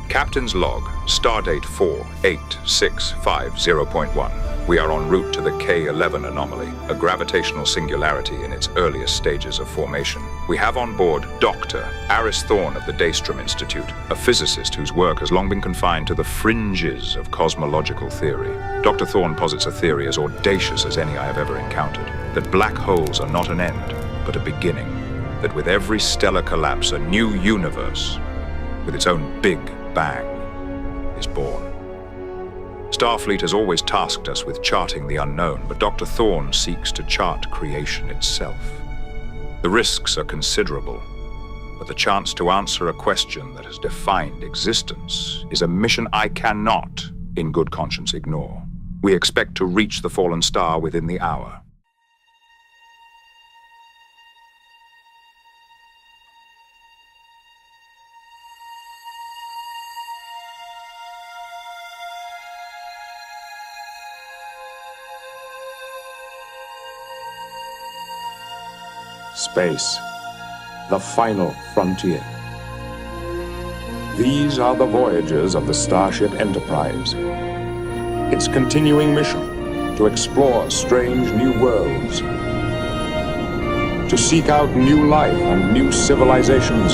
Captain's log, stardate 48650.1. We are en route to the K11 anomaly, a gravitational singularity in its earliest stages of formation. We have on board Dr. Aris Thorne of the Daystrom Institute, a physicist whose work has long been confined to the fringes of cosmological theory. Dr. Thorne posits a theory as audacious as any I have ever encountered, that black holes are not an end, but a beginning. That with every stellar collapse, a new universe, with its own Big Bang, is born. Starfleet has always tasked us with charting the unknown, but Dr. Thorne seeks to chart creation itself. The risks are considerable, but the chance to answer a question that has defined existence is a mission I cannot, in good conscience, ignore. We expect to reach the fallen star within the hour. Space, the final frontier. These are the voyages of the Starship Enterprise. Its continuing mission to explore strange new worlds, to seek out new life and new civilizations,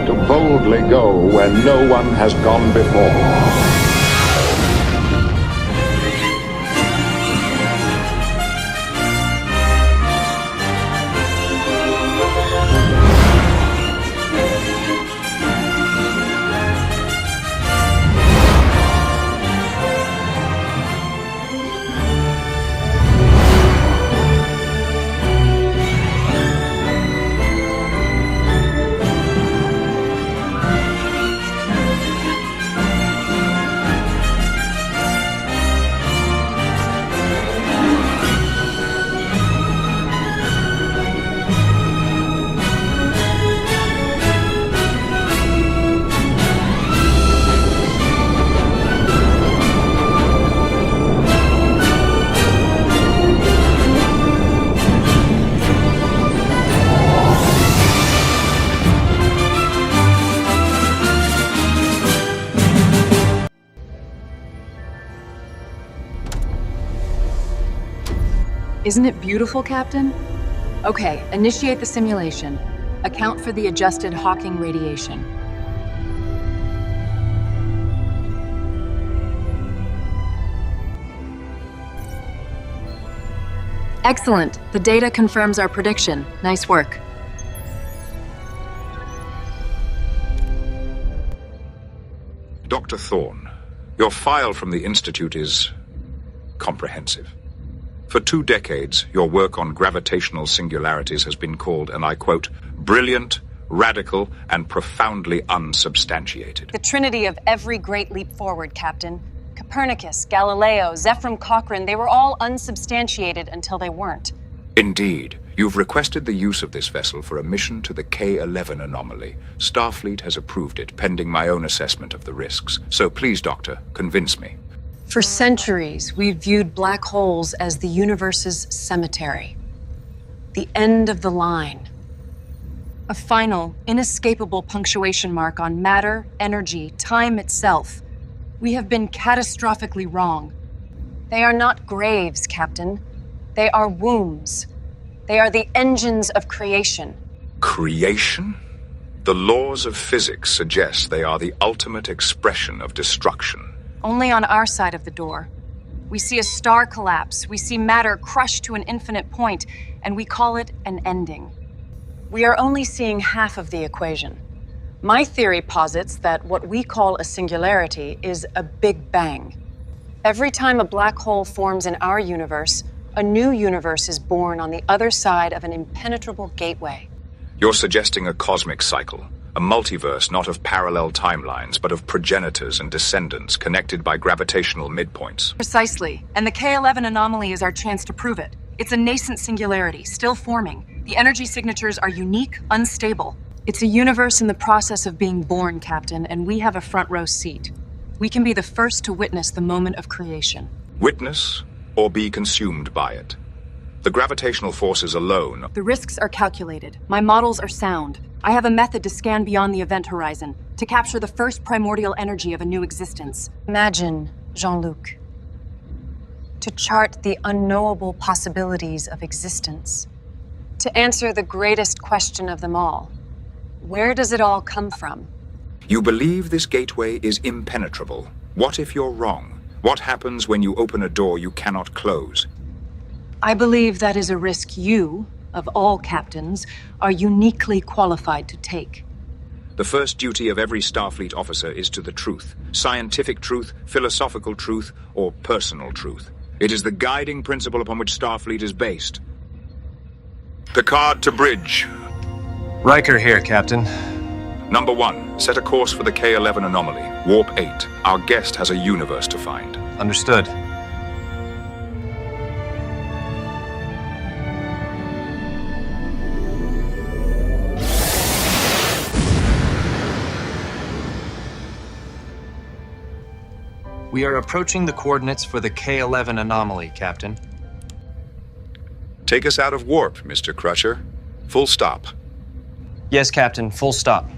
to boldly go where no one has gone before. Isn't it beautiful, Captain? Okay, initiate the simulation. Account for the adjusted Hawking radiation. Excellent. The data confirms our prediction. Nice work. Dr. Thorne, your file from the Institute is comprehensive. For 2 decades, your work on gravitational singularities has been called, and I quote, brilliant, radical, and profoundly unsubstantiated. The trinity of every great leap forward, Captain. Copernicus, Galileo, Zephram Cochrane, they were all unsubstantiated until they weren't. Indeed. You've requested the use of this vessel for a mission to the K11 anomaly. Starfleet has approved it, pending my own assessment of the risks. So please, Doctor, convince me. For centuries, we've viewed black holes as the universe's cemetery. The end of the line. A final, inescapable punctuation mark on matter, energy, time itself. We have been catastrophically wrong. They are not graves, Captain. They are wombs. They are the engines of creation. Creation? The laws of physics suggest they are the ultimate expression of destruction. Only on our side of the door. We see a star collapse, we see matter crushed to an infinite point, and we call it an ending. We are only seeing half of the equation. My theory posits that what we call a singularity is a Big Bang. Every time a black hole forms in our universe, a new universe is born on the other side of an impenetrable gateway. You're suggesting a cosmic cycle. A multiverse not of parallel timelines, but of progenitors and descendants connected by gravitational midpoints. Precisely. And the K11 anomaly is our chance to prove it. It's a nascent singularity, still forming. The energy signatures are unique, unstable. It's a universe in the process of being born, Captain, and we have a front row seat. We can be the first to witness the moment of creation. Witness or be consumed by it? The gravitational forces alone... The risks are calculated. My models are sound. I have a method to scan beyond the event horizon, to capture the first primordial energy of a new existence. Imagine, Jean-Luc, to chart the unknowable possibilities of existence. To answer the greatest question of them all, where does it all come from? You believe this gateway is impenetrable. What if you're wrong? What happens when you open a door you cannot close? I believe that is a risk you, of all captains, are uniquely qualified to take. The first duty of every Starfleet officer is to the truth. Scientific truth, philosophical truth, or personal truth. It is the guiding principle upon which Starfleet is based. Picard to bridge. Riker here, Captain. Number 1, set a course for the K11 anomaly, warp 8. Our guest has a universe to find. Understood. We are approaching the coordinates for the K11 anomaly, Captain. Take us out of warp, Mr. Crusher. Full stop. Yes, Captain. Full stop.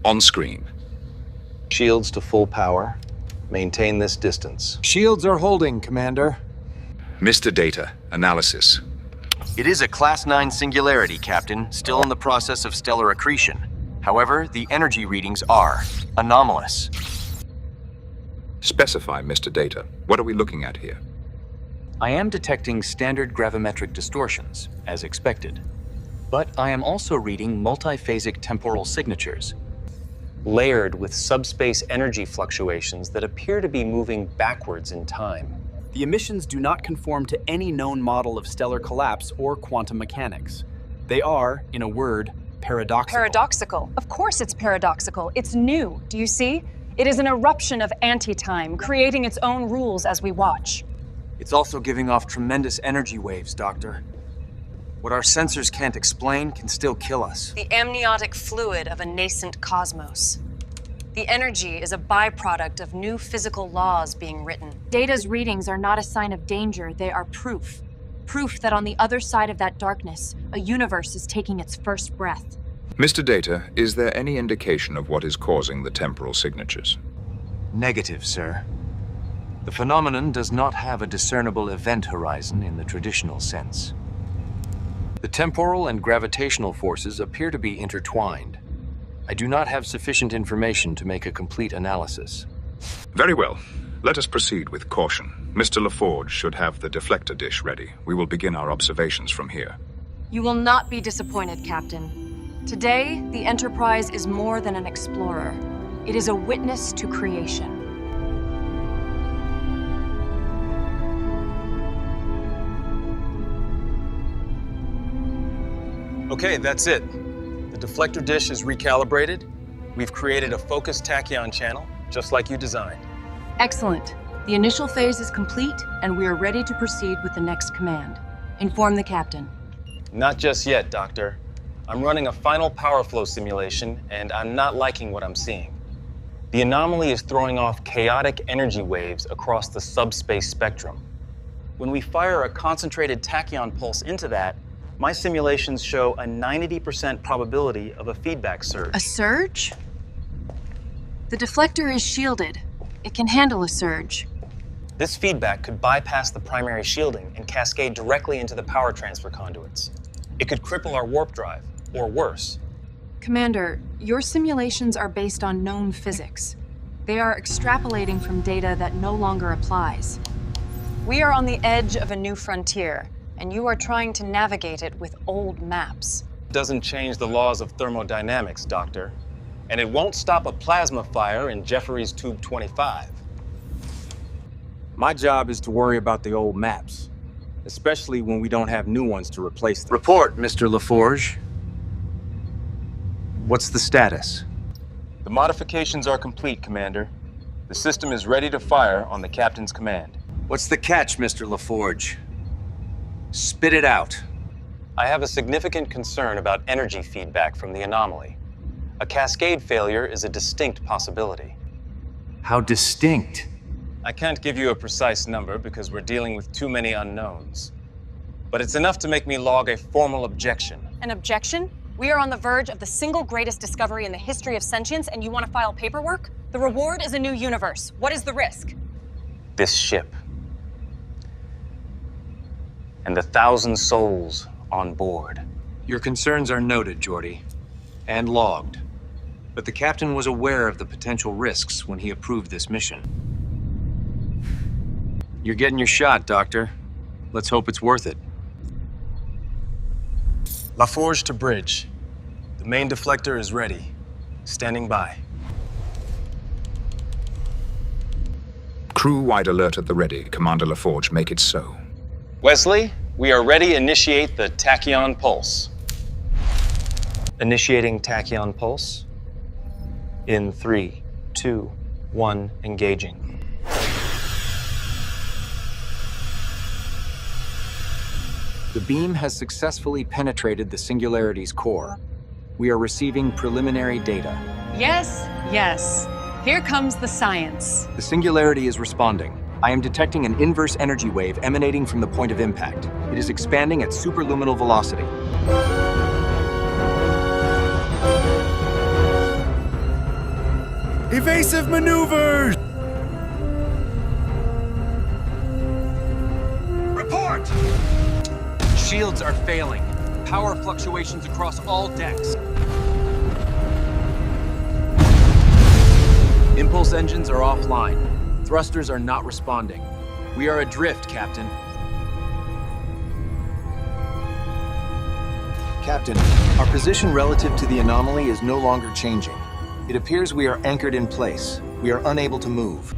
On screen. Shields to full power. Maintain this distance. Shields are holding, Commander. Mr. Data, analysis. It is a Class 9 singularity, Captain, still in the process of stellar accretion. However, the energy readings are anomalous. Specify, Mr. Data. What are we looking at here? I am detecting standard gravimetric distortions, as expected. But I am also reading multiphasic temporal signatures, layered with subspace energy fluctuations that appear to be moving backwards in time. The emissions do not conform to any known model of stellar collapse or quantum mechanics. They are, in a word, paradoxical. Paradoxical. Of course it's paradoxical. It's new. Do you see? It is an eruption of anti-time, creating its own rules as we watch. It's also giving off tremendous energy waves, Doctor. What our sensors can't explain can still kill us. The amniotic fluid of a nascent cosmos. The energy is a byproduct of new physical laws being written. Data's readings are not a sign of danger, they are proof. Proof that on the other side of that darkness, a universe is taking its first breath. Mr. Data, is there any indication of what is causing the temporal signatures? Negative, sir. The phenomenon does not have a discernible event horizon in the traditional sense. The temporal and gravitational forces appear to be intertwined. I do not have sufficient information to make a complete analysis. Very well. Let us proceed with caution. Mr. LaForge should have the deflector dish ready. We will begin our observations from here. You will not be disappointed, Captain. Today, the Enterprise is more than an explorer. It is a witness to creation. Okay, that's it. The deflector dish is recalibrated. We've created a focused tachyon channel, just like you designed. Excellent. The initial phase is complete, and we are ready to proceed with the next command. Inform the captain. Not just yet, Doctor. I'm running a final power flow simulation, and I'm not liking what I'm seeing. The anomaly is throwing off chaotic energy waves across the subspace spectrum. When we fire a concentrated tachyon pulse into that, my simulations show a 90% probability of a feedback surge. A surge? The deflector is shielded. It can handle a surge. This feedback could bypass the primary shielding and cascade directly into the power transfer conduits. It could cripple our warp drive, or worse. Commander, your simulations are based on known physics. They are extrapolating from data that no longer applies. We are on the edge of a new frontier, and you are trying to navigate it with old maps. Doesn't change the laws of thermodynamics, Doctor. And it won't stop a plasma fire in Jefferies Tube 25. My job is to worry about the old maps, especially when we don't have new ones to replace them. Report, Mr. LaForge. What's the status? The modifications are complete, Commander. The system is ready to fire on the captain's command. What's the catch, Mr. LaForge? Spit it out. I have a significant concern about energy feedback from the anomaly. A cascade failure is a distinct possibility. How distinct? I can't give you a precise number because we're dealing with too many unknowns. but it's enough to make me log a formal objection. An objection? We are on the verge of the single greatest discovery in the history of sentience, and you want to file paperwork? The reward is a new universe. What is the risk? This ship. And the 1,000 souls on board. Your concerns are noted, Geordi, and logged. But the captain was aware of the potential risks when he approved this mission. You're getting your shot, Doctor. Let's hope it's worth it. La Forge to bridge. The main deflector is ready. Standing by. Crew-wide alert at the ready. Commander LaForge, make it so. Wesley, we are ready. Initiate the tachyon pulse. Initiating tachyon pulse. In 3, 2, 1, engaging. The beam has successfully penetrated the Singularity's core. We are receiving preliminary data. Yes, yes. Here comes the science. The Singularity is responding. I am detecting an inverse energy wave emanating from the point of impact. It is expanding at superluminal velocity. Evasive maneuvers! Report! Shields are failing. Power fluctuations across all decks. Impulse engines are offline. Thrusters are not responding. We are adrift, Captain. Captain, our position relative to the anomaly is no longer changing. It appears we are anchored in place. We are unable to move.